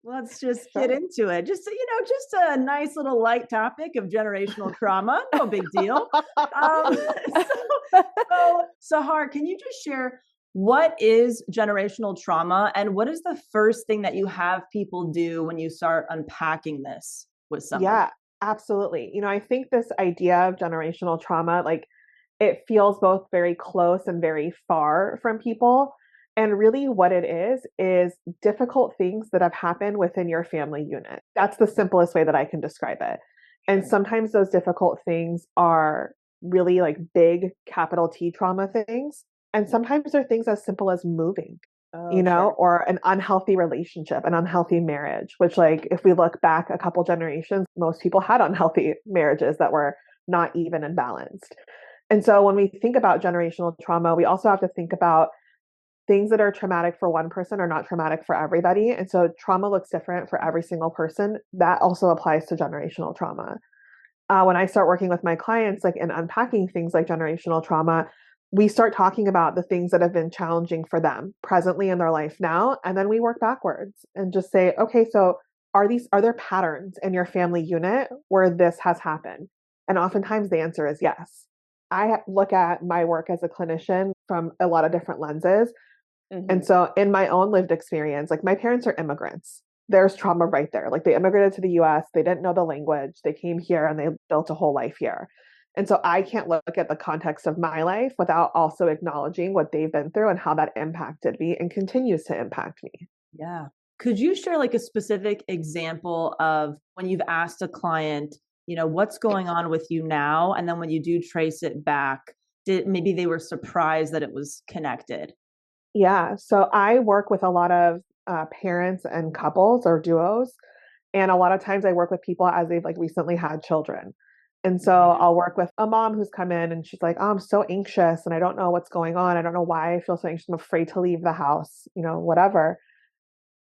Let's just get So, into it. Just a nice little light topic of generational trauma. No big deal. Um, Sahar, can you just share what is generational trauma and what is the first thing that you have people do when you start unpacking this with somebody? yeah, absolutely. I think this idea of generational trauma, like it feels both very close and very far from people. And really, what it is difficult things that have happened within your family unit. That's the simplest way that I can describe it. And sometimes those difficult things are really like big capital T trauma things. And sometimes they're things as simple as moving, Oh, sure. or an unhealthy relationship, an unhealthy marriage, which, like, if we look back a couple generations, most people had unhealthy marriages that were not even and balanced. And so when we think about generational trauma, we also have to think about things that are traumatic for one person are not traumatic for everybody. And so trauma looks different for every single person. That also applies to generational trauma. When I start working with my clients, like in unpacking things like generational trauma, we start talking about the things that have been challenging for them presently in their life now. And then we work backwards and just say, okay, so are there patterns in your family unit where this has happened? And oftentimes the answer is yes. I look at my work as a clinician from a lot of different lenses. And Hmm. so in my own lived experience, like my parents are immigrants. There's trauma right there. Like they immigrated to the US, they didn't know the language, they came here and they built a whole life here. And so I can't look at the context of my life without also acknowledging what they've been through and how that impacted me and continues to impact me. Yeah. Could you share like a specific example of when you've asked a client, what's going on with you now? And then when you do trace it back, maybe they were surprised that it was connected? Yeah. So I work with a lot of parents and couples or duos. And a lot of times I work with people as they've like recently had children. And so Mhm. I'll work with a mom who's come in and she's like, oh, I'm so anxious and I don't know what's going on. I don't know why I feel so anxious. I'm afraid to leave the house, whatever.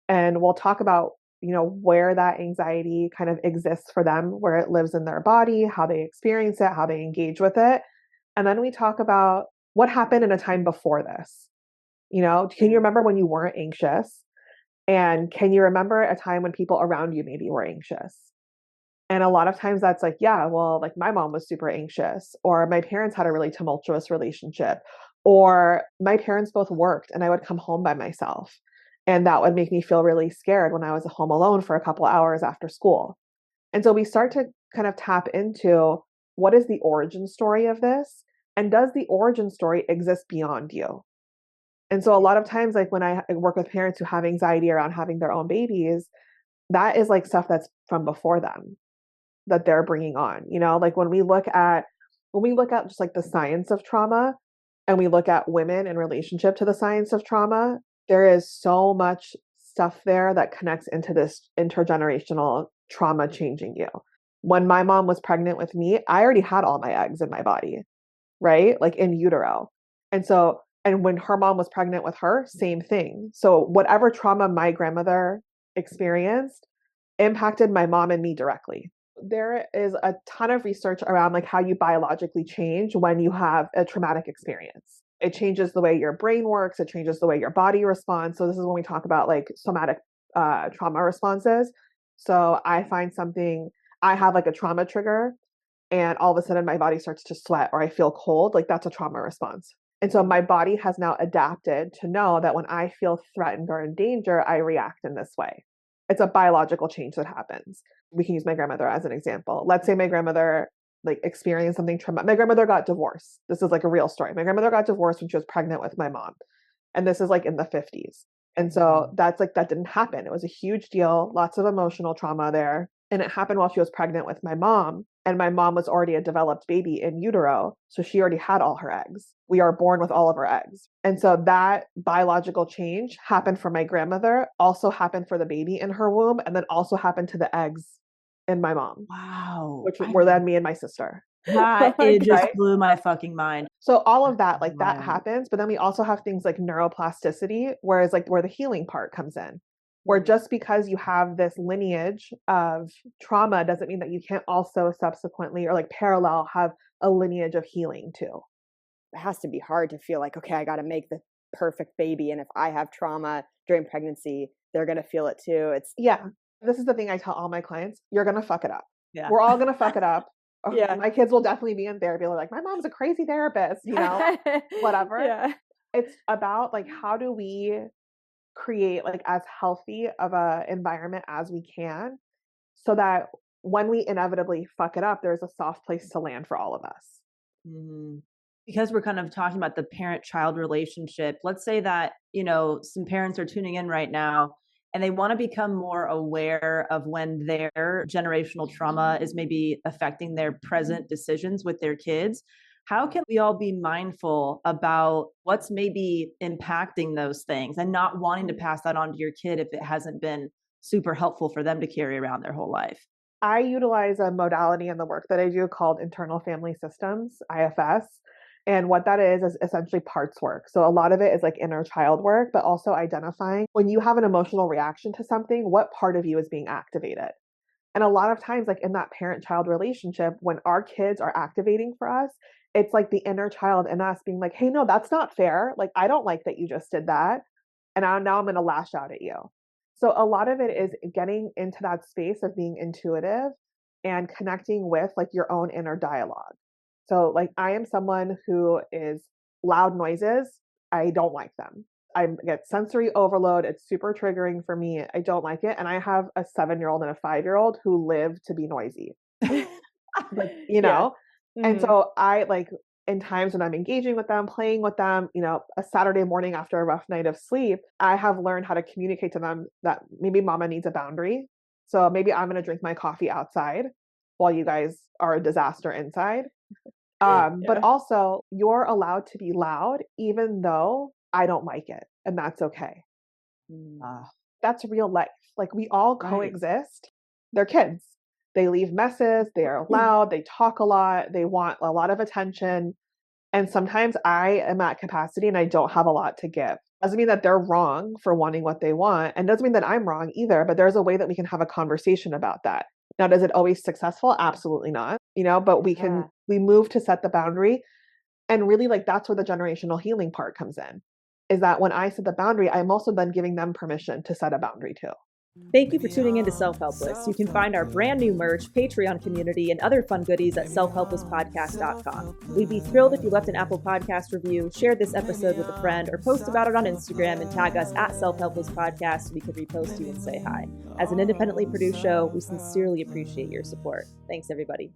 And we'll talk about, where that anxiety kind of exists for them, where it lives in their body, how they experience it, how they engage with it. And then we talk about what happened in a time before this. Can you Yeah. remember when you weren't anxious? And can you remember a time when people around you maybe were anxious? And a lot of times that's like, yeah, well, like my mom was super anxious, or my parents had a really tumultuous relationship, or my parents both worked and I would come home by myself. And that would make me feel really scared when I was home alone for a couple hours after school. And so we start to kind of tap into what is the origin story of this? And does the origin story exist beyond you? And so a lot of times, like when I work with parents who have anxiety around having their own babies, that is like stuff that's from before them that they're bringing on. Like when we look at just like the science of trauma and we look at women in relationship to the science of trauma, there is so much stuff there that connects into this intergenerational trauma changing you. When my mom was pregnant with me, I already had all my eggs in my body, right? Like in utero. And when her mom was pregnant with her, same thing. So whatever trauma my grandmother experienced impacted my mom and me directly. There is a ton of research around like how you biologically change when you have a traumatic experience. It changes the way your brain works, it changes the way your body responds. So this is when we talk about like somatic trauma responses. So I have like a trauma trigger and all of a sudden my body starts to sweat or I feel cold, like that's a trauma response. And so my body has now adapted to know that when I feel threatened or in danger, I react in this way. It's a biological change that happens. We can use my grandmother as an example. Let's say my grandmother like experienced something traumatic. My grandmother got divorced. This is like a real story. My grandmother got divorced when she was pregnant with my mom. And this is like in the 50s. And so that's like that didn't happen. It was a huge deal, lots of emotional trauma there. And it happened while she was pregnant with my mom. And my mom was already a developed baby in utero. So she already had all her eggs. We are born with all of our eggs. And so that biological change happened for my grandmother, also happened for the baby in her womb, and then also happened to the eggs in my mom, Wow. which were then me and my sister. It just Okay. blew my fucking mind. So all of that, like that Wild. happens, but then we also have things like neuroplasticity, whereas like where the healing part comes in, where Mhm. just because you have this lineage of trauma doesn't mean that you can't also subsequently or like parallel have a lineage of healing too. It has to be hard to feel like, okay, I got to make the perfect baby. And if I have trauma during pregnancy, they're going to feel it too. Yeah. This is the thing I tell all my clients, you're going to fuck it up. Yeah. We're all going to fuck it up. Yeah. My kids will definitely be in therapy. They're like, my mom's a crazy therapist, whatever. Yeah. It's about like, how do we create like as healthy of a environment as we can so that when we inevitably fuck it up, there's a soft place to land for all of us. Mhm. Because we're kind of talking about the parent-child relationship, let's say that, some parents are tuning in right now and they want to become more aware of when their generational trauma is maybe affecting their present decisions with their kids. How can we all be mindful about what's maybe impacting those things and not wanting to pass that on to your kid if it hasn't been super helpful for them to carry around their whole life? I utilize a modality in the work that I do called internal family systems, IFS. And what that is essentially parts work. So a lot of it is like inner child work, but also identifying when you have an emotional reaction to something, what part of you is being activated. And a lot of times, like in that parent child relationship, when our kids are activating for us, it's like the inner child in us being like, hey, no, that's not fair. Like, I don't like that you just did that. And now I'm going to lash out at you. So a lot of it is getting into that space of being intuitive and connecting with like your own inner dialogue. So like I am someone who is loud noises. I don't like them. I get sensory overload. It's super triggering for me. I don't like it. And I have a 7-year-old and a 5-year-old who live to be noisy. Like, Yeah. And Mhm. so I like in times when I'm engaging with them, playing with them, a Saturday morning after a rough night of sleep, I have learned how to communicate to them that maybe mama needs a boundary. So maybe I'm going to drink my coffee outside while you guys are a disaster inside. But Yeah. also, you're allowed to be loud even though I don't like it. And that's okay. Ah, That's real life. Like we all right. coexist. They're kids. They leave messes. They are loud. They talk a lot. They want a lot of attention. And sometimes I am at capacity and I don't have a lot to give. Doesn't mean that they're wrong for wanting what they want. And doesn't mean that I'm wrong either. But there's a way that we can have a conversation about that. Now, does it always successful? Absolutely not. But Yeah. we move to set the boundary. And really, like, that's where the generational healing part comes in, is that when I set the boundary, I'm also then giving them permission to set a boundary too. Thank you for tuning in to Self-Helpless. You can find our brand new merch, Patreon community, and other fun goodies at selfhelplesspodcast.com. We'd be thrilled if you left an Apple Podcast review, shared this episode with a friend, or post about it on Instagram and tag us at Self-Helpless Podcast so we could repost you and say hi. As an independently produced show, we sincerely appreciate your support. Thanks, everybody.